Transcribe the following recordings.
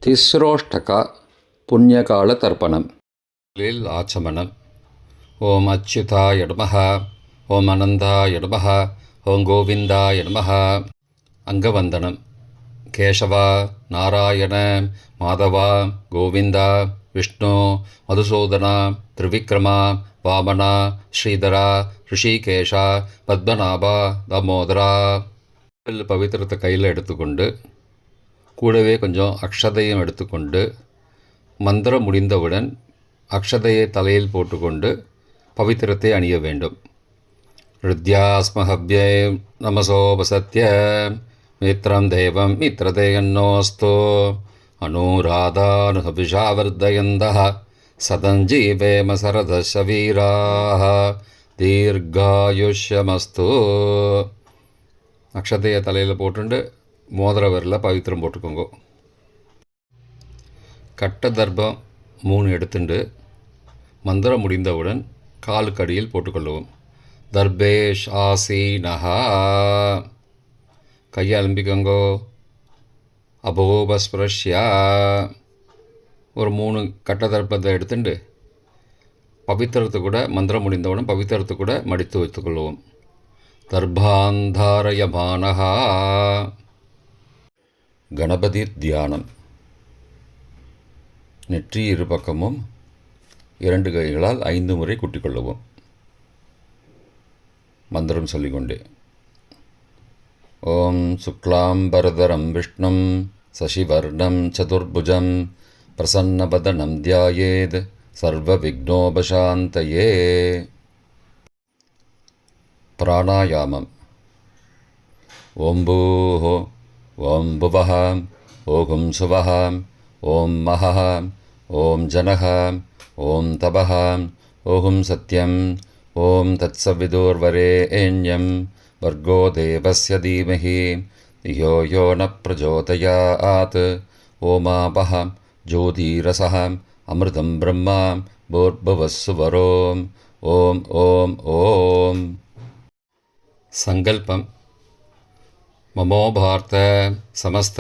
तिस्रोष्टक पुण्यकालतर्पणम् आचमनम् ओम अच्युताय नमः ओम अनन्ताय नमः ओम गोविन्दाय नमः अंगवन्दनम् केशव नारायण माधव गोविन्द विष्णु मधुसूदन त्रिविक्रम वामन श्रीधर ऋषिकेश पद्मनाभ दामोदर பவித்திரத்தை கையில் எடுத்துக்கொண்டு கூடவே கொஞ்சம் அக்ஷதையும் எடுத்துக்கொண்டு மந்திரம் முடிந்தவுடன் அக்ஷதையை தலையில் போட்டுக்கொண்டு பவித்திரத்தை அணிய வேண்டும். ருத்யாஸ்மஹவ்யே நமசோபசத்ய மித்ரம் தேவம் மித்ரதேயன்னோஸ்தோ அனுராதானுஹவிஷாவர்தயந்தः சதஞ்சீவேம சரதசவீராः தீர்காயுஷ்யமஸ்து. அக்ஷதையை தலையில் போட்டுண்டு மோதிர விரலில் பவித்திரம் போட்டுக்கோங்க. கட்ட தர்ப்பம் 3 எடுத்துண்டு மந்திரம் முடிந்தவுடன் காலுக்கடியில் போட்டுக்கொள்ளவும். தர்பேஷ் ஆசீனஹா கையை அலம்பிக்கோங்கோ. அபோபஸ்பிரஷ்யா ஒரு 3 கட்ட தர்ப்பத்தை எடுத்துட்டு பவித்திரத்தை கூட மந்திரம் முடிந்தவுடன் பவித்திரத்தை கூட மடித்து வைத்துக்கொள்வோம். தர்பாந்தாரயமானஹா. கணபதி தியானம். நெற்றி இரு பக்கமும் 2 கைகளால் 5 முறை குட்டிக்கொள்ளவும். மந்திரம் சொல்லிக்கொண்டே ஓம் சுக்லாம்பரதரம் விஷ்ணும் சசிவர்ணம் சதுர்புஜம் பிரசன்னபதனம் தியாயேத் சர்வ விக்னோபசாந்தயே. பிராணாயாமம். ஓம் பூஹோ ஓம் புவஹ ஓம் சுவஹ ஓம் மஹஹ ஓம் ஜனஹ ஓம் தபஹ ஓம் சத்யம் ஓம் தத்சவிதுர்வரேண்யம் வர்கோ தேவஸ்ய தீமஹி தியோ யோ ந பிரச்சோதயாத். ஓமாபஹ ஜோதிரசஹ அமிர்தம் பிரம்மா பூர்புவஸ்ஸுவரோம். ஓம் ஓம் ஓம். சங்கல்பம். மமோ பார்த்த சமஸ்த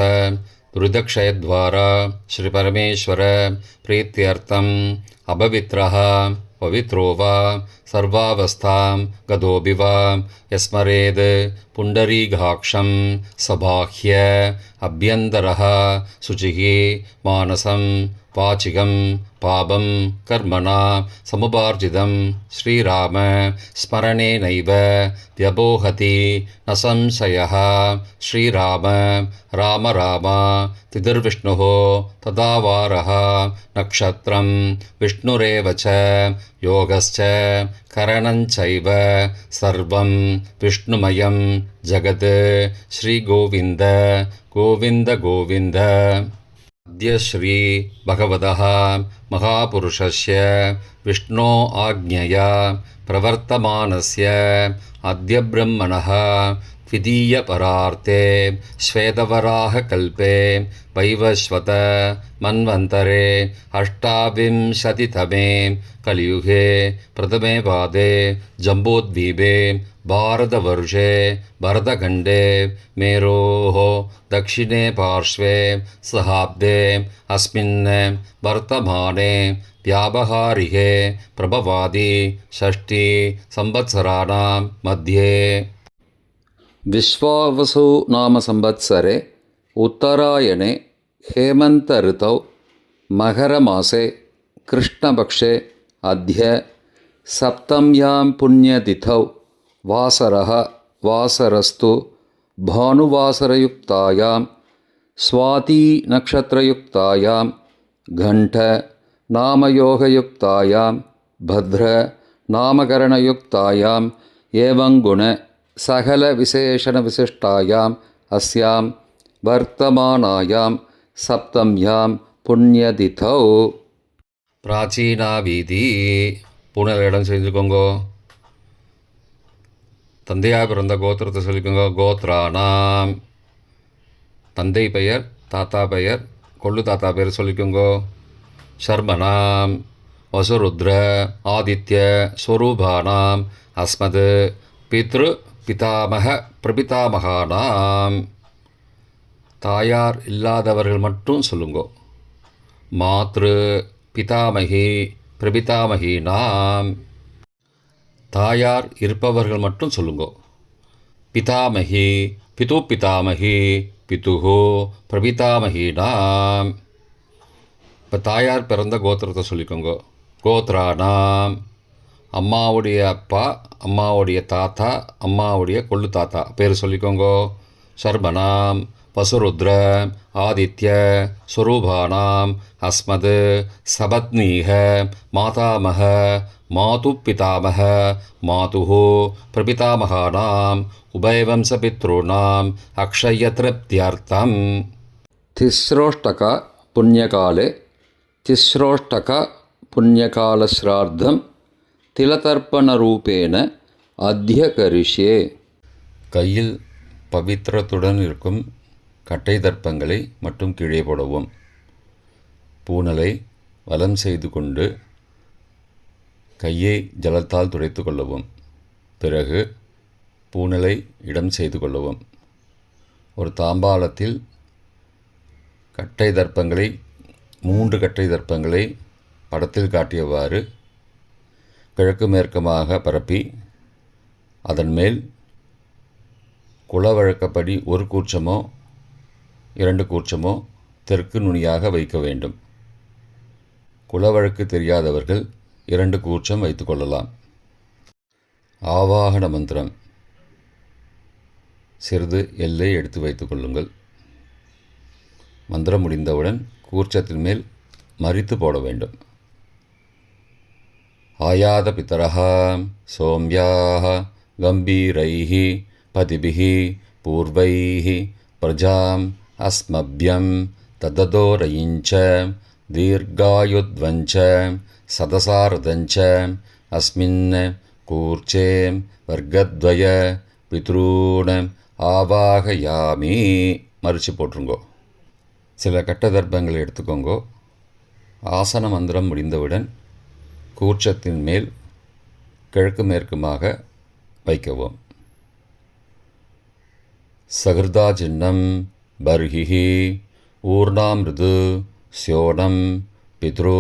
துரிதக்ஷயத்வாரா ஸ்ரீ பரமேஸ்வர பிரீத்தியர்த்தம் அபவித்ரஹ பவித்ரோ வா சர்வாவஸ்தாம் கதோபி வா யஸ்மரேத் புண்டரீகாக்ஷம் சபாஹ்ய அப்யந்தரஹ சுச்சிஹி மானசம் வாச்சிகம் பாபம் கர்மணா சமுபார்ஜிதம் ஸ்ரீராம ஸ்மரணேனைவ வ்யபோஹதி ந சம்சயः. ஸ்ரீராம ராம ராம திதிர்விஷ்ணுः ததாவாரः நக்ஷத்ரம் விஷ்ணுரேவ ச யோகஸ்ச கரணஞ்சைவ சர்வம் விஷ்ணுமயம் ஜகத். ஸ்ரீகோவிந்த கோவிந்த கோவிந்த. अद्य श्री भगवतः महापुरुषस्य विष्णो आज्ञया प्रवर्तमानस्य अद्य ब्रह्मणः द्वितीयपरार्थे श्वेतवराहकल्पे वैवस्वत मन्वन्तरे 28तमे कलियुगे प्रथमे पादे जम्बूद्वीपे भारतवर्षे भरतखण्डे मेरोः दक्षिणे पार्श्वे सहाब्दे अस्मिन् वर्तमाने व्यावहारिके प्रभवादि 6 संवत्सराणां मध्ये विश्वावसु नाम संवत्सरे उत्तरायणे हेमन्त ऋतौ मकरमासे कृष्णपक्षे अद्य सप्तम्यां पुण्यतिथौ वासरः वासरस्तु भानुवासरयुक्तायां स्वाती नक्षत्रयुक्तायां घण्ट नामयोगयुक्तायां भद्र नामकरणयुक्तायां एवं गुण सकल विशेषण विशिष्टायाम् अस्यां वर्तमानायां सप्तम्यां पुण्यतिथौ. प्राचीना வீதி. பூனல் இடம் செஞ்சுக்கோங்க. தந்தையாக பிறந்த கோத்திரத்தை சொல்லிக்கோங்க. கோத்ரானாம். தந்தை பெயர் தாத்தா பெயர் கொள்ளு தாத்தா பெயர் சொல்லிக்கோங்க. शर्मणां वसुरुद्र आदित्य स्वरूपाणां अस्मद् पितृ पितामह பிரபிதாமகானாம். தாயார் இல்லாதவர்கள் மட்டும் சொல்லுங்கோ. மாத்ரு பிதாமகி பிரபிதாமகீனாம். தாயார் இருப்பவர்கள் மட்டும் சொல்லுங்கோ. பிதாமகி பிது பிதாமகி பிதுஹோ பிரபிதாமகீனாம். இப்போ தாயார் பிறந்த கோத்திரத்தை சொல்லிக்கோங்க. கோத்ரானாம், அம்மாவுடைய அப்பா, அம்மாவுடைய தாத்தா, அம்மாவுடைய கொள்ளு தாத்தா பேர் சொல்லிக்கோங்க. சர்மனாம் வசுருத்ர ஆதித்ய ஸ்வரூபானாம் அஸ்மத் சபத்னீக மாதாமக மாது பிதாமக மாதுஹோ பிரபிதாமகானாம் உபயவம்சபித்ருணாம் அக்ஷயத்ருப்தியர்த்தம். திஸ்ரோஷ்டக புண்ணியகாலே திஸ்ரோஷ்டக புண்ணியகாலஸ்ரார்த்தம் திலதர்ப்பணரூபேண அத்ய கரிஷ்யே. கையில் பவித்திரத்துடன் இருக்கும் கட்டை தர்ப்பங்களை மட்டும் கீழே போடவும். பூனலை வலம் செய்து கொண்டு கையை ஜலத்தால் துடைத்து கொள்ளவும். பிறகு பூனலை இடம் செய்து கொள்ளவும். ஒரு தாம்பாளத்தில் கட்டை தர்ப்பங்களை 3 கட்டை தர்ப்பங்களை படத்தில் காட்டியவாறு கிழக்கு மேற்கமாக பரப்பி அதன் மேல் குலவழக்கப்படி 1 கூர்ச்சமோ 2 கூர்ச்சமோ தெற்கு நுனியாக வைக்க வேண்டும். குலவழக்கு தெரியாதவர்கள் 2 கூர்ச்சம் வைத்து கொள்ளலாம். ஆவாகன மந்திரம் சிறிது எல்லை எடுத்து வைத்துக் கொள்ளுங்கள். மந்திரம் முடிந்தவுடன் கூர்ச்சத்தின் மேல் மரித்து போட வேண்டும். ஆயாத பிதரஹ சோம்யாஹ கம்பீரைஹி பதிபிஹி பூர்வைஹி பிரஜாம் அஸ்மப்யம் தததோரயிஞ்ச தீர்காயுத்வஞ்ச சதசாரதஞ்ச அஸ்மின் கூர்ச்சே வர்க்கத்வய பித்ரூண ஆவாகயாமி. மறித்து போட்டுருங்கோ. சில கட்ட தர்ப்பங்களை எடுத்துக்கோங்கோ. ஆசன மந்திரம் முடிந்தவுடன் கூர்ச்சத்தின் மேல் கிழக்கு மேற்குமாக வைக்கவும். சகிருதா சின்னம் பர்ஹிஹி ஊர்ணாமிருது ஸ்யோனம் பித்ரு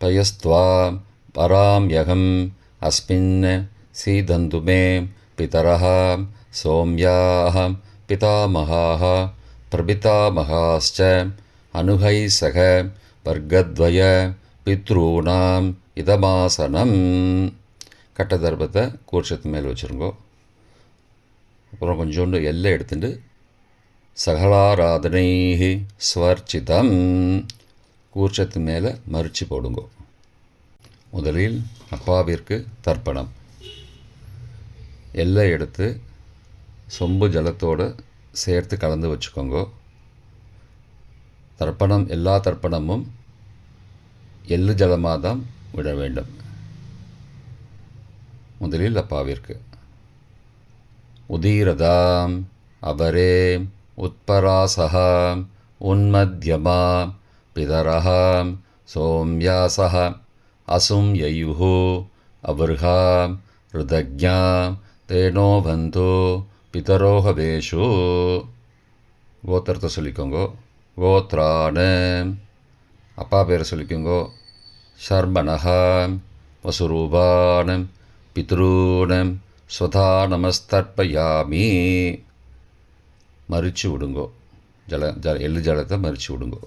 பயஸ்த்வா பராம்யகம் அஸ்மின் சீதந்துமே பிதரஹ சோம்யாஹ பிதாமகாஹ பிரபிதாமகாஸ்ச அனுகை சக வர்க்கத்வய பித்ரூணாம் இதமாசனம். கட்ட தர்ப்பத்தை கூர்ச்சத்து மேல் வச்சுருங்கோ. அப்புறம் கொஞ்சோண்டு எல்லை எடுத்துட்டு சகலாராதனை ஸ்வர்ச்சிதம் கூர்ச்சத்து மேலே மறித்து போடுங்கோ. முதலில் அப்பாவிற்கு தர்ப்பணம். எல்லை எடுத்து சொம்பு ஜலத்தோடு சேர்த்து கலந்து வச்சுக்கோங்க. தர்ப்பணம் எல்லா தர்ப்பணமும் எள்ளு ஜலமாக தான் விட வேண்டும். முதலில் அப்பாவிற்கு உதீரதாம் அபரே உத்பராசஹா உன்மத்யமா பிதரஹா சோம்யாசஹ அசும் யயுஹு அபர்ஹா ருதக்ஞா தேனோ பந்தோ பிதரோஹவேஷு. கோத்திரத்தை சொல்லிக்கோங்கோ. கோத்ரான அப்பா பேரை சொல்லிக்கோங்கோ. ஷர்மணஹா வசுரூபான பித்ரூணம் ஸ்வதா நமஸ்தர்ப்பயாமி. மறித்து விடுங்கோ. எள்ளு ஜலத்தை மறித்து விடுங்கோ.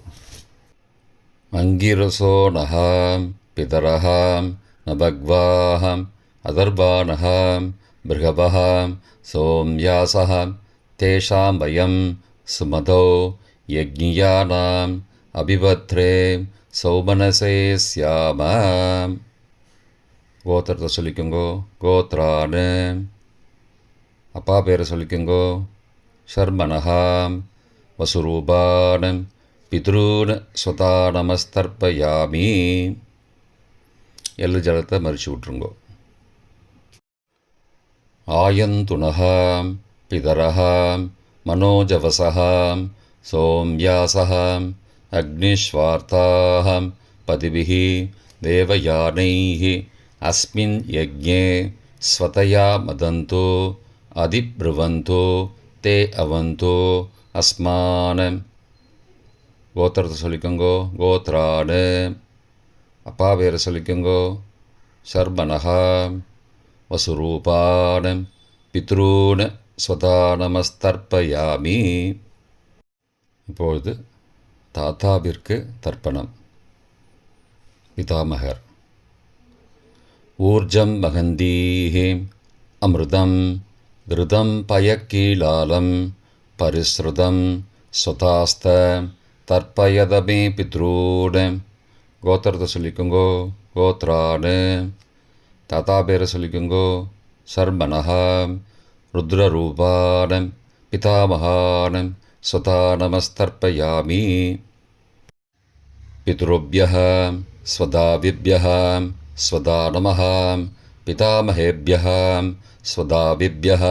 அங்கிரசோ நகாம் பிதரஹாம் நபக்வாஹாம் அதர்பானஹாம் பிருகபஹாம் சோம்யாசஹ தேஷாம் வயம் சுமதோ யக்ஞியானாம் அபிபத்ரே சௌமனசே ஸ்யாம. கோத்திரத்தை சொல்லிக்கோங்கோ. கோத்ரான அப்பா பேரை சொல்லிக்கோங்கோ. ஷர்மணஹாம் வசுரூபானம் பித்ரூன் ஸ்வதா நமஸ்தர்ப்பயாமி. எள்ளு ஜலத்தை மறித்து விட்ருங்கோ. ஆயந்துணஹாம் பிதரஹாம் மனோஜவசஹாம் சோம்யாசஹாம் அக்னிஸ்வார்த்தாஹாம் பதிபிஹி தேவயானைஹி அஸ்மின் யஜ்ஞே ஸ்வதயா மதந்தோ அதிப்ருவந்தோ தே அவந்தோ அஸ்மானம். கோத்திரத்தை சொல்லிக்கோங்கோ. கோத்ரானு. அப்பா பேரை சொல்லிக்கோங்கோ. சர்மனஹா. வசுரூபான் பித்ரூன் ஸ்வதா நமஸ்தர்ப்பயாமி. இப்பொழுது தாத்தாவிற்கு தர்ப்பணம். பிதாமகர். ஊர்ஜம் மகந்தீஹி அமிர்தம் கிருதம் பயக்கீலாலம் பரிஸ்ருதம் ஸ்வதாஸ்த தர்ப்பயதமே பித்ரூன். கோத்திரத்தை சொல்லிக்கோங்கோ. கோத்ரானு. தாத்தா பேரை சொல்லிக்கோங்கோ. சர்மனஹா. ருத்ரரூபான் பிதாமகான் ஸ்வதா நமஸ்தர்ப்பயாமி. பித்ருभ्यः स्वदाविभ्यः स्वदा नमः. पितामहेभ्यः स्वदाविभ्यः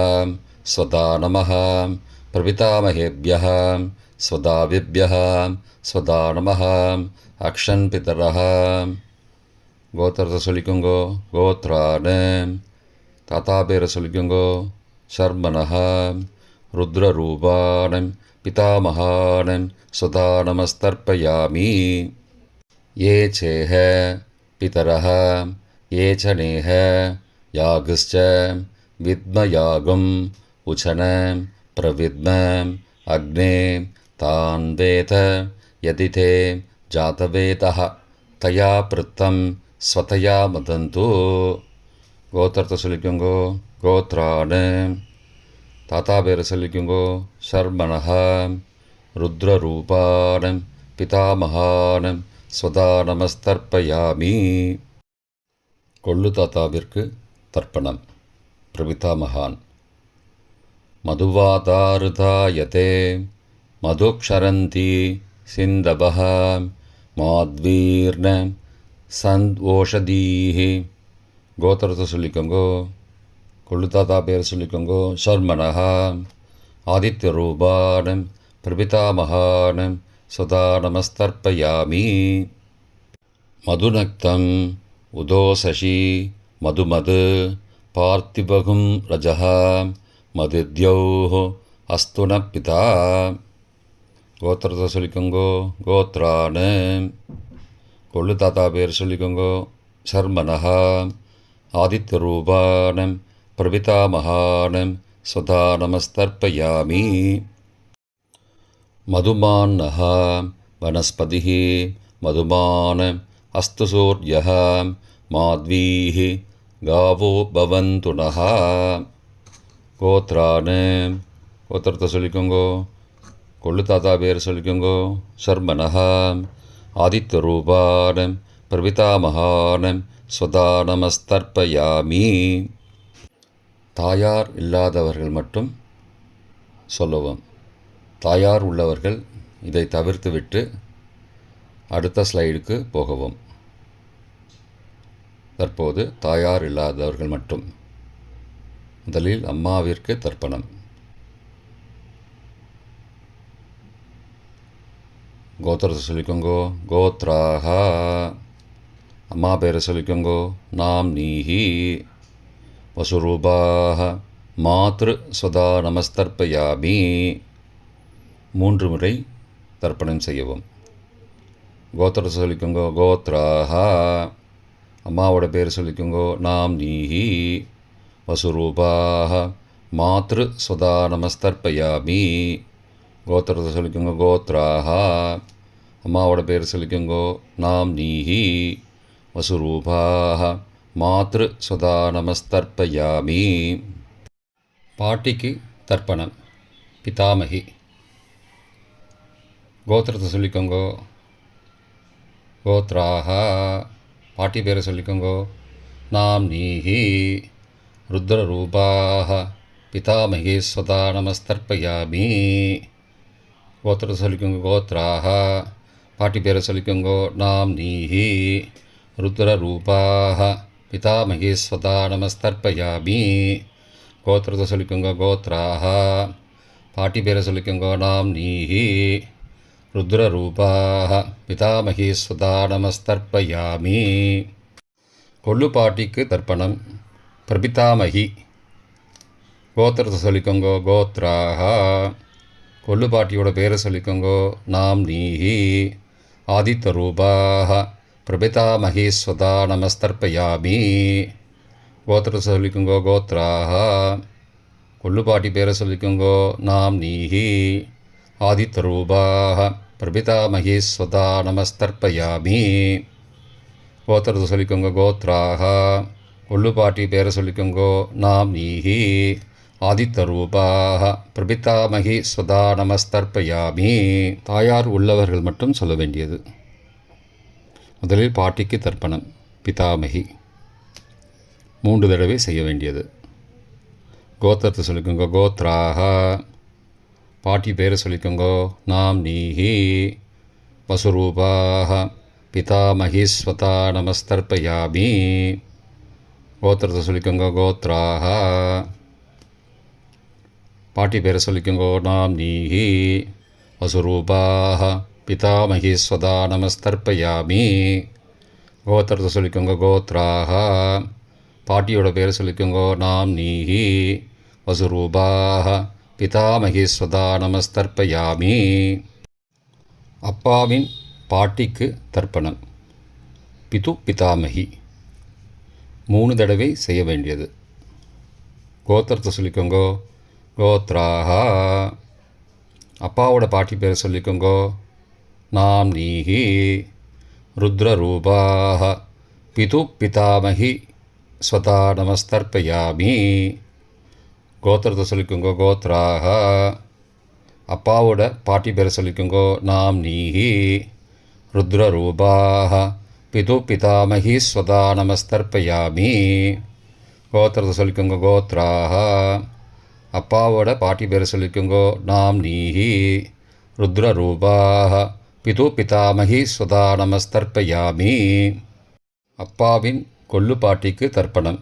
स्वदा नमः. प्रपितामहेभ्यः स्वदाविभ्यः स्वदा नमः. अक्षन् पितरः. கோத்திரத்தை சொல்லிக்கோங்கோ. கோத்ரானு. தாத்தா பேரை சொல்லிக்கோங்கோ. சர்மனஹா. ருத்ரரூபான் பிதாமகான் ஸ்வதா நமஸ்தர்ப்பயாமி. ये चेह पितरः ये च नेह यागश्च विद्मयागम् उचन प्रविद्म अग्ने तान् वेद यदि ते जातवेदः तया पृत्तं स्वतया मदन्तु. கோத்திரத்தை சொல்லிக்கோங்கோ. கோத்ரானு. தாத்தா பேரை சொல்லிக்கோங்கோ. சர்மனஹா. ருத்ரரூபான் பிதாமகான் ஸ்வதா நமஸ்தர்ப்பயாமி. கொள்ளு தாத்தாவிற்கு தர்ப்பணம். பிரபிதாமகான். மதுவாதாருதாயதே மதுக்ஷரந்தி சிந்தவஹ மாத்வீர்ண சந்த்வோஷதீஹி. கோத்திரத்தை சொல்லிக்கோங்கோ. கொள்ளு தாத்தா பேர் சொல்லிக்கோங்கோ. சர்மனஹா. ஆதித்யரூபான் பிரபிதாமகான் ஸ்வதா நமஸ்தர்ப்பயாமி. மதுநக்தம் உதோசசி மதுமது பார்த்திபகும் ரஜः மதித்யௌः அஸ்து ந பிதா. கோத்திரத்தை சொல்லிக்கோங்கோ. கோத்ரானு. கொள்ளு தாத்தா பேர் சொல்லிக்கோங்கோ. சர்மனஹா. ஆதித்யரூபான் பிரபிதாமகான் ஸ்வதா நமஸ்தர்ப்பயாமி. மதுமான்னः वनस्पतिः मधुमान् अस्तु सूर्यः माध्वीः गावो भवन्तु नः. கோத்ரானு. கோத்திரத்தை சொல்லிக்கோங்கோ. கொள்ளு தாத்தா பேர் சொல்லிக்கோங்கோ. சர்மனஹா. ஆதித்யரூபான் பிரபிதாமகான் ஸ்வதா நமஸ்தர்ப்பயாமி. தாயார் இல்லாதவர்கள் மட்டும் சொல்லவும். தாயார் உள்ளவர்கள் இதை தவிர்த்துவிட்டு அடுத்த ஸ்லைடுக்கு போகவும். தற்போது தாயார் இல்லாதவர்கள் மட்டும். முதலில் அம்மாவிற்கு தர்ப்பணம். கோத்திரத்தை சொல்லிக்கோங்கோ. கோத்ராஹா. அம்மா பேரை சொல்லிக்கோங்கோ. நாம் நீஹி. வசுரூபாஹ மாத்ரு ஸ்வதா நமஸ்தர்ப்பயாமி. 3 முறை தர்ப்பணம் செய்யவும். கோத்திரத்தை சொல்லிக்கோங்கோ. கோத்ராஹா. அம்மாவோட பேர் சொல்லிக்கோங்கோ. நாம் நீஹி. வசுரூபாஹ மாத்ரு ஸ்வதா நமஸ்தர்ப்பயாமி. கோத்திரத்தை சொல்லிக்கோங்கோ. கோத்ராஹா. அம்மாவோட பேர் சொல்லிக்கோங்கோ. நாம் நீஹி. வசுரூபாஹ மாத்ரு ஸ்வதா நமஸ்தர்ப்பயாமி. பாட்டிக்கு தர்ப்பணம். பிதாமகி. கோத்திரத்தை சொல்லிக்கோங்கோ. கோத்ராஹா. பாட்டி பேரை சொல்லிக்கோங்கோ. நாம் நீஹி. ருத்ரரூபாஹ பிதாமகி ஸ்வதா நமஸ்தர்ப்பயாமி. கோத்திரத்தை சொல்லிக்கோங்கோ. கோத்ராஹா. பாட்டி பேரை சொல்லிக்கோங்கோ. நாம் நீஹி. ருத்ரரூபாஹ பிதாமகி ஸ்வதா நமஸ்தர்ப்பயாமி. கோத்திரத்தை சொல்லிக்கோங்கோ. கோத்ராஹா. பாட்டி பேரை சொல்லிக்கோங்கோ. நாம் நீஹி. ருத்ரரூபாஹ பிதாமகி ஸ்வதா நமஸ்தர்ப்பயாமி. கொள்ளு பாட்டிக்கு தர்ப்பணம். பிரபிதாமகி. கோத்திரத்தை சொல்லிக்கோங்கோ. கோத்ராஹா. கொள்ளு பாட்டியோட பேரை சொல்லிக்கோங்கோ. நாம் நீஹி ஆதித்த ரூபாக பிரபிதா மகேஸ்வதா நமஸ்தர்ப்பயாமி. கோத்திரத்தை சொல்லிக்கோங்கோ. கோத்ராக. கொள்ளு பாட்டி பேரை சொல்லிக்கோங்கோ. நாம் நீஹி ஆதித்த ரூபாக பிரபிதா மகேஸ்வதா நமஸ்தர்ப்பயாமி. கோத்திரத்தை சொல்லிக்கோங்க. கோத்ராக. கொள்ளு பாட்டி பேரை சொல்லிக்கோங்கோ. நாம் நீஹி ஆதித்த ரூபாக பிரபிதாமகி ஸ்வதா நமஸ்தர்ப்பயாமி. தாயார் உள்ளவர்கள் மட்டும் சொல்ல வேண்டியது. முதலில் பாட்டிக்கு தர்ப்பணம். பிதாமகி 3 தடவை செய்ய வேண்டியது. கோத்திரத்தை சொல்லிக்கோங்க. கோத்ராக. பாட்டி பேரை சொல்லிக்கோங்கோ. நாம் நீஹி வசுரூபாக பிதாமகி ஸ்வதா நமஸ்தர்ப்பயாமி. கோத்திரத்தை சொல்லிக்கோங்க. கோத்ராக. பாட்டி பேரை சொல்லிக்கோங்கோ. நாம் நீஹி வசுரூபாக பிதாமகி ஸ்வதா நமஸ்தர்ப்பயாமி. கோத்திரத்தை சொல்லிக்கோங்க. கோத்ராக. பாட்டியோட பேரை சொல்லிக்கோங்கோ. நாம் நீஹி வசுரூபாக பிதாமகி ஸ்வதா நமஸ்தர்ப்பயாமி. அப்பாவின் பாட்டிக்கு தர்ப்பணம். பிது பிதாமகி 3 தடவை செய்ய வேண்டியது. கோத்திரத்தை சொல்லிக்கோங்கோ. கோத்ராக. அப்பாவோட பாட்டி பேரை சொல்லிக்கோங்கோ. நாம் நீஹி ருத்ரரூபாக பிது பிதாமகி ஸ்வதா நமஸ்தர்ப்பயாமி. கோத்திரத்தை சொல்லிக்கோங்கோ. கோத்ராக. அப்பாவோட பாட்டி பேரை சொல்லிக்கோங்கோ. நாம் நீஹி ருத்ரரூபாக பிது பிதாமகி ஸ்வதா நமஸ்தர்ப்பயாமி. கோத்திரத்தை சொல்லிக்கோங்க. கோத்ராக. அப்பாவோட பாட்டி பேரை சொல்லிக்கோங்கோ. நாம் நீஹி ருத்ரரூபாக பிது பிதாமகி ஸ்வதா நமஸ்தர்ப்பயாமி. அப்பாவின் கொள்ளு பாட்டிக்கு தர்ப்பணம்.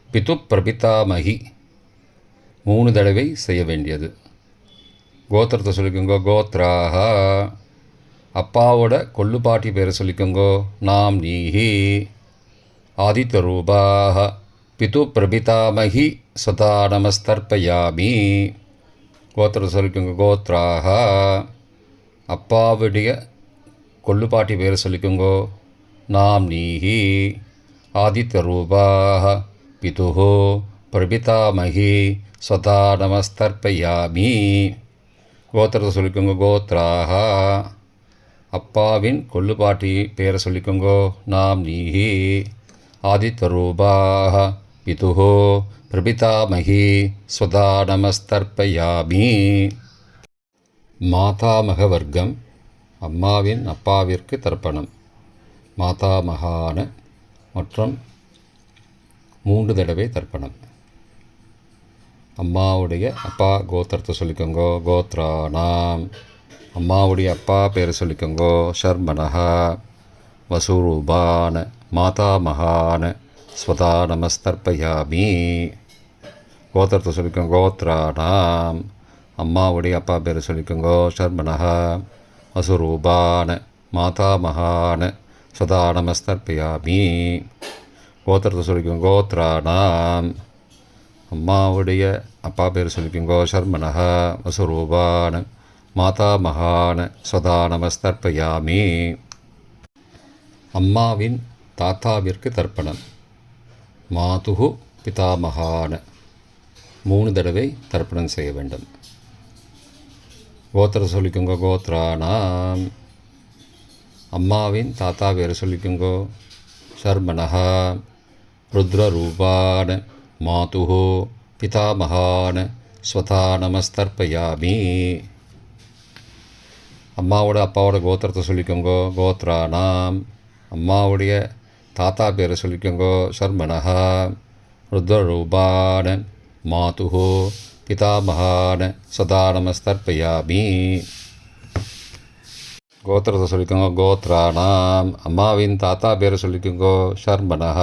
பிது பிரபிதாமகி 3 தடவை செய்ய வேண்டியது. கோத்திரத்தை சொல்லிக்கோங்கோ. கோத்ராக. அப்பாவோட கொள்ளு பாட்டி பேரை சொல்லிக்கோங்கோ. நாம் நீஹி ஆதித்த ரூபாக பிது பிரபிதாமகி ஸ்வதா நமஸ்தர்ப்பயாமி. கோத்திரத்தை சொல்லிக்கோங்க. கோத்ராக. அப்பாவுடைய கொள்ளு பாட்டி பேரை சொல்லிக்கோங்கோ. நாம் நீஹி ஆதித்த ரூபாக பிது பிரபிதாமகி ஸ்வதா நமஸ்தர்ப்பயாமி. கோத்திரத்தை சொல்லிக்கோங்க. கோத்ராக. அப்பாவின் கொள்ளு பாட்டி பேரை சொல்லிக்கோங்கோ. நாம் நீஹி ஆதித்த ரூபாக பிது பிரபிதாமகி ஸ்வதா நமஸ்தர்ப்பயாமி. மாதாமக வர்க்கம். அம்மாவின் அப்பாவிற்கு தர்ப்பணம். மாதாமகான மற்றும் 3 தடவை தர்ப்பணம். அம்மாவுடைய அப்பா கோத்திரத்தை சொல்லிக்கோங்கோ. கோத்ராணாம். அம்மாவுடைய அப்பா பேரை சொல்லிக்கோங்கோ. ஷர்மனஹ வசுரூபான மாதாமகான ஸ்வதா நமஸ்தர்ப்பயாமி. கோத்திரத்தை சொல்லிக்கோங்க. கோத்ராணாம். அம்மாவுடைய அப்பா பேரை சொல்லிக்கோங்கோ. ஷர்மனஹ வசுரூபான மாதாமகான ஸ்வதா நமஸ்தர்ப்பயாமி. கோத்திரத்தை சொல்லிக்கோங்க. கோத்ராணாம். அம்மாவுடைய அப்பா பேர் சொல்லிக்கோங்கோ. ஷர்மனஹ வசுரூபான மாதாமகான ஸ்வதா நமஸ்தர்ப்பயாமி. அம்மாவின் தாத்தாவிற்கு தர்ப்பணம். மாதுகு பிதாமகான 3 தடவை தர்ப்பணம் செய்ய வேண்டும். கோத்திர சொல்லிக்கோங்க. கோத்ராணாம். அம்மாவின் தாத்தா பேர் சொல்லிக்கோங்கோ. ஷர்மனஹ ருத்ரரூபான மாதுகு பிதாமகான ஸ்வதா நமஸ்தர்ப்பயாமி. அம்மாவோட அப்பாவோட கோத்திரத்தை சொல்லிக்கோங்கோ. கோத்ராணாம். அம்மாவுடைய தாத்தா பேரை சொல்லிக்கோங்கோ. ஷர்மனஹ ருத்ரரூபான மாதுகு பிதாமகான ஸ்வதா நமஸ்தர்ப்பயாமி. கோத்திரத்தை சொல்லிக்கோங்க. கோத்ராணாம். அம்மாவின் தாத்தா பேரை சொல்லிக்கோங்கோ. ஷர்மனஹ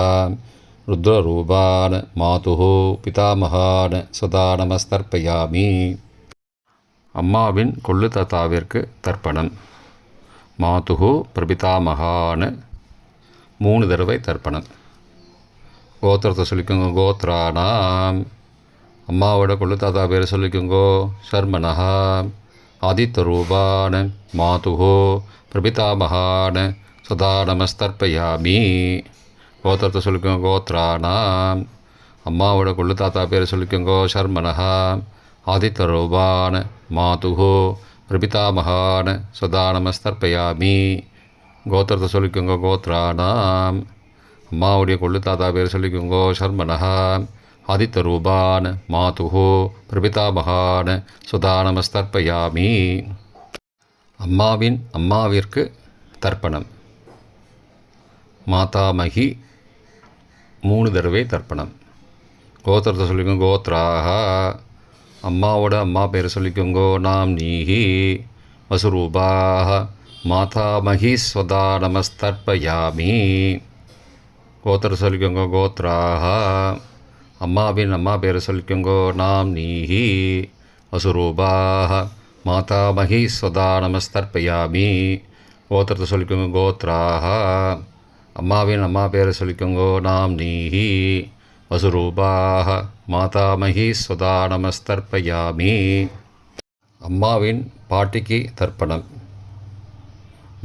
ருத்ரரூபான மாதுகு பிதாமகான ஸ்வதா நமஸ்தர்ப்பயாமி. அம்மாவின் கொள்ளு தாத்தாவிற்கு தர்ப்பணம். மாதுகு பிரபிதாமகான 3 தடவை தர்ப்பணம். கோத்திரத்தை சொல்லிக்கோங்க. கோத்ராணாம். அம்மாவோட கொள்ளு தாத்தா பேரை சொல்லிக்கோங்கோ. ஷர்மனஹ ஆதித்தரூபான மாதுஹோ பிரபிதாமகான சதா நமஸ்தர்ப்பயாமி. கோத்திரத்தை சொல்லிக்கோங்க. கோத்ரானாம். அம்மாவோட கொள்ளு தாத்தா பேர் சொல்லிக்கோங்க. சர்மனஹா. ஆதித்தரூபான மாதுஹோ பிரபிதாமகான சதா நமஸ்தர்ப்பயாமி. கோத்திரத்தை சொல்லிக்கோங்க. கோத்ரானாம். அம்மாவுடைய கொள்ளு தாத்தா பேர் சொல்லிக்கோங்க. சர்மனஹா. ஆதித்தரூபான் மாதுஹோ பிரபிதாமகான சுதா நமஸ்தர்ப்பயாமி. அம்மாவிற்கு தர்ப்பணம். மாதாமகி 3 தடவை தர்ப்பணம். கோத்திரத்தை சொல்லிக்கோங்க. கோத்ராக. அம்மாவோட அம்மா பேர் சொல்லிக்கோங்க. நாம் நீஹி வசுரூபாக மாதாமகி ஸ்வதா நமஸ்தர்ப்பயாமி. கோத்திரத்தை சொல்லிக்கோங்க. கோத்ராக. அம்மாவின் அம்மா பேர் சொல்லிக்கோங்க. நாம் நீஹி வசுரூபாக மாதாமகி ஸ்வதா நமஸ்தர்ப்பயாமி. கோத்திரத்தை சொல்லிக்கோங்க. கோத்ராக. அம்மாவின் அம்மா பேர் சொல்லிக்கோங்க. நாம் நீஹி வசுரூபாக மாதாமகி ஸ்வதா நமஸ்தர்ப்பயாமி. அம்மாவின் பாட்டிக்கு தர்ப்பணம்.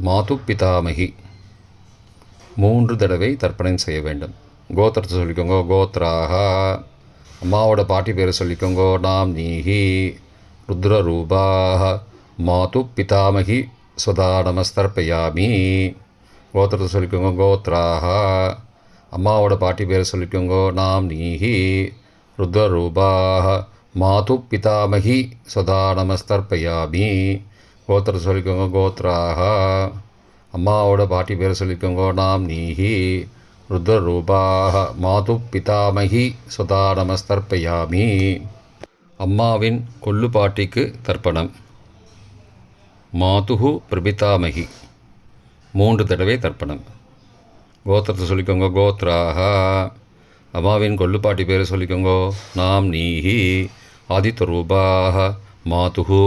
மாது பிதாமகி 3 தடவை தர்ப்பணம் செய்ய வேண்டும். கோத்திரத்தை சொல்லிக்கோங்க. கோத்ராக. அம்மாவோட பாட்டி பேர் சொல்லிக்கோங்க. நாம் நீஹி ருத்ரரூபாக மாது பிதாமகி ஸ்வதா நமஸ்தர்ப்பயாமி. கோத்திரத்தை சொல்லிக்கோங்க. கோத்ராக. அம்மாவோட பாட்டி பேர் சொல்லிக்கோங்க. நாம் நீஹி ருத்ரரூபாக மாது பிதாமகி ஸ்வதா நமஸ்தர்ப்பயாமி. கோத்திரத்தை சொல்லிக்கோங்க. கோத்ராக. அம்மாவோட பாட்டி பேர் சொல்லிக்கோங்க. நாம் நீஹி ருத்ரரூபாக மாது பிதாமகி ஸ்வதா நமஸ்தர்ப்பயாமி. அம்மாவின் கொள்ளு பாட்டிக்கு தர்ப்பணம். மாதுஹு பிரபிதாமகி 3 தடவை தர்ப்பணம். கோத்திரத்தை சொல்லிக்கோங்க. கோத்ராக. அம்மாவின் கொள்ளு பாட்டி பேர் சொல்லிக்கோங்க. நாம் நீஹி ஆதித்தரூபாக மாதுஹு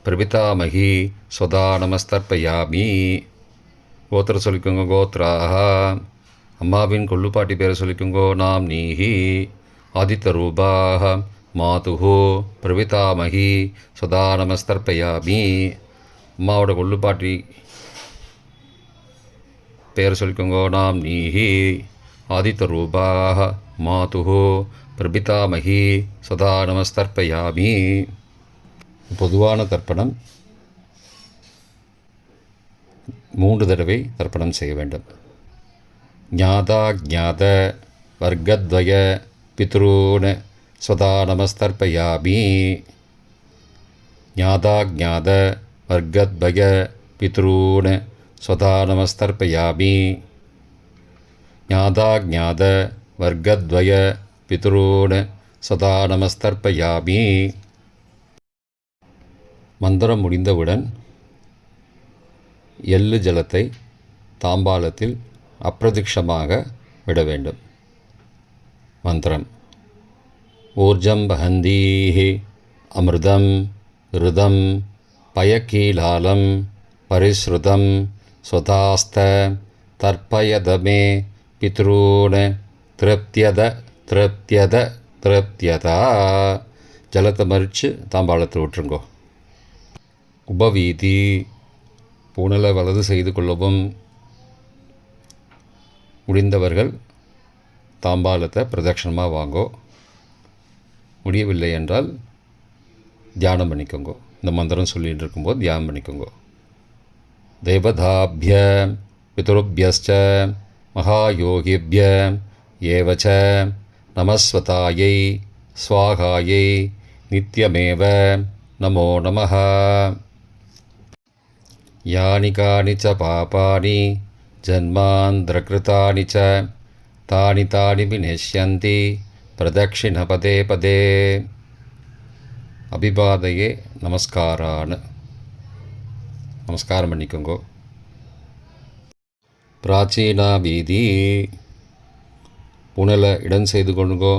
பிரபிதாமகி ஸ்வதா நமஸ்தர்ப்பயாமி. கோத்திரத்தை சொல்லிக்கோங்க. கோத்ராக. அம்மாவின் கொள்ளு பாட்டி பேர் சொல்லிக்கோங்க. நாம் நீஹி ஆதித்தரூபாக மாதுஹு பிரபிதாமகி ஸ்வதா நமஸ்தர்ப்பயாமி. அம்மாவோட கொள்ளு பாட்டி பேர் சொல்லிக்கோங்க. நாம் நீஹி ஆதித்தரூபாக மாதுஹு பிரபிதாமகி ஸ்வதா நமஸ்தர்ப்பயாமி. பொதுவான தர்ப்பணம் 3 தடவை தர்ப்பணம் செய்ய வேண்டும். ஞாதா ஞாத வர்க்கத்வய பித்ரூன் ஸ்வதா நமஸ்தர்ப்பயாமி. ஞாதா ஞாத வர்க்கத்வய பித்ரூன் ஸ்வதா நமஸ்தர்ப்பயாமி. ஞாதா ஞாத வர்க்கத்வய பித்ரூன் ஸ்வதா நமஸ்தர்ப்பயாமி. மந்திரம் முடிந்தவுடன் எள்ளு ஜலத்தை தாம்பாலத்தில் அப்பிரதிக்ஷமாக விட வேண்டும். மந்திரம். ஊர்ஜம் வஹந்தீஹி அமிர்தம் ருதம் பயக்கீலாலம் பரிஸ்ருதம் ஸ்வதாஸ்த தர்ப்பயதமே பித்ரூன் திருப்தியத திருப்தியத திருப்தியதா. ஜலத்தை மறித்து தாம்பாளத்தில் விட்டுருங்கோ. உபவீதி. பூனலை வலது செய்து கொள்ளவும். முடிந்தவர்கள் தாம்பாலத்தை பிரதட்சணமாக வாங்கோ. முடியவில்லை என்றால் தியானம் பண்ணிக்கோங்க. இந்த மந்திரம் சொல்லிகிட்டு இருக்கும்போது தியானம் பண்ணிக்கோங்க. தேவதாபிய பிதுருபியஸ்ச மகாயோகிபிய ஏவச்ச நமஸ்வதாயை ஸ்வாகாயை நித்யமேவ நமோ நமः. யானி கானி ச பாபானி ஜன்மாந்திரகிருதானி ச தானி தானி விநஷ்யந்தி பிரதக்ஷிண பதே பதே. அபிபாதையே நமஸ்காரான்னு நமஸ்காரம் பண்ணிக்கோங்கோ. பிராச்சீனா வீதி. புனலை இடம் செய்து கொள்ளுங்கோ.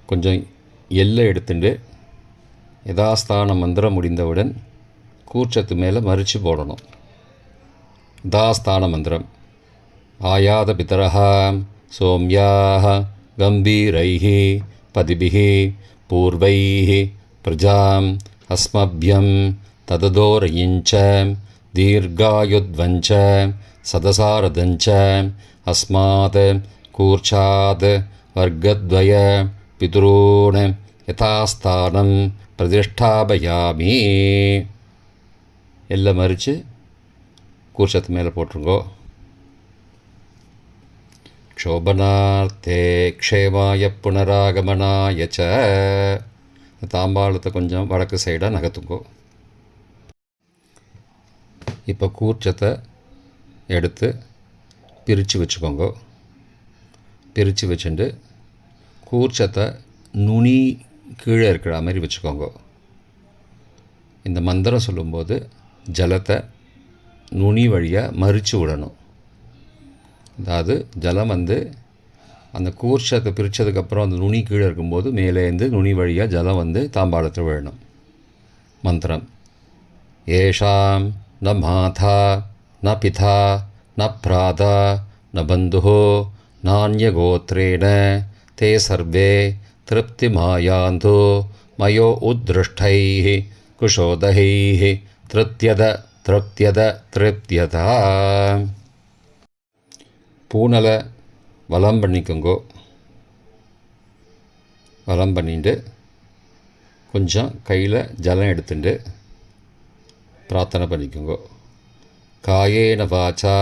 கொஞ்சம் எல்லை எடுத்துட்டு யதாஸ்தான மந்திரம் முடிந்தவுடன் கூர்ச்சத்து மேலே மறித்து போடணும். யதாஸ்தான மந்திரம். ஆயாத பிதரஹ சோம்யாக கம்பீரைஹி பதிபிஹி பூர்வைஹி பிரஜாம் அஸ்மபியம் தததோரயிஞ்ச தீர்காயுத்வஞ்ச சதசாரதஞ்ச அஸ்மாத் கூர்ச்சாத் வர்க்கத்வய பிதுரூன் யதாஸ்தானம் பிரதிஷ்டாபயாமி. எல்லாம் மறித்து கூர்ச்சத்து மேலே போட்டுருங்கோ. க்ஷோபனார்த்தே க்ஷேமாய புனராகமனாய ச. தாம்பாளத்தை கொஞ்சம் வடக்கு சைடாக நகர்த்துங்கோ. இப்போ கூர்ச்சத்தை எடுத்து பிரித்து வச்சுக்கோங்க. பிரித்து வச்சுட்டு கூர்ச்சத்தை நுனி கீழே இருக்கிற மாதிரி வச்சுக்கோங்க. இந்த மந்திரம் சொல்லும்போது ஜலத்தை நுனி வழியாக மறித்து விடணும். அதாவது ஜலம் அந்த கூர்ச்சத்தை பிரித்ததுக்கப்புறம் அந்த நுனி கீழே இருக்கும்போது மேலேருந்து நுனி வழியாக ஜலம் தாம்பாளத்தில் விழணும். மந்திரம்: ஏஷாம் ந மாதா ந பிதா ந பிராதா ந பந்துஹோ நான்யகோத்ரேண தே சர்வே திருப்திமாயாந்தோ மயோ உத்ருஷ்டைः குஷோதகைः திருப்தியத திருப்தியத திருப்தியதா. பூனலை வலம் பண்ணிக்கோங்கோ. வலம் பண்ணிட்டு கொஞ்சம் கையில் ஜலம் எடுத்துட்டு பிரார்த்தனை பண்ணிக்கோங்கோ. காயேன வாச்சா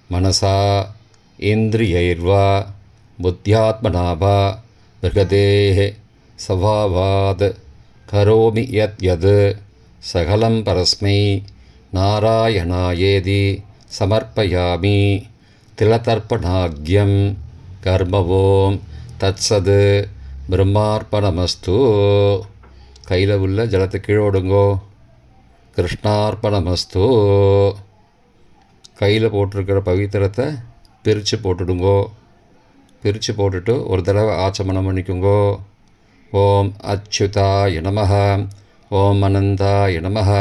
மனசா இந்திரியைர்வா புத்தியாத்மனாவா பிரகதேஹ சவாவாத் கரோமி யத் யத் சகலம் பரஸ்மை நாராயணாயேதி சமர்ப்பயாமி. திலதர்ப்பணாக்யம் கர்மவோம் தத்சது பிரம்மார்ப்பணமஸ்து. கையில் உள்ள ஜலத்தை கீழே விடுங்கோ. கிருஷ்ணார்ப்பணமஸ்து. கையில் போட்டிருக்கிற பவித்திரத்தை பிரித்து போட்டுடுங்கோ. பிரித்து போட்டுட்டு ஒரு தடவை ஆச்சமனம் பண்ணிக்கோங்கோ. ஓம் அச்சுதாய நமஹ, ஓம் அனந்தாய நமஹ,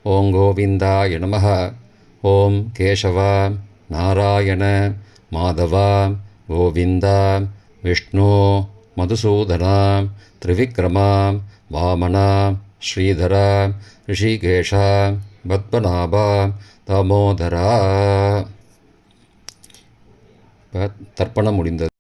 ஓம் கோவிந்தாய நமஹ, ஓம் கேசவா நாராயண மாதவா கோவிந்தா விஷ்ணு மதுசூதனா திரிவிக்ரமா வாமனா ஸ்ரீதரா ரிஷிகேஷா பத்மநாபா தாமோதரா. இப்போ தர்ப்பணம் முடிந்தது.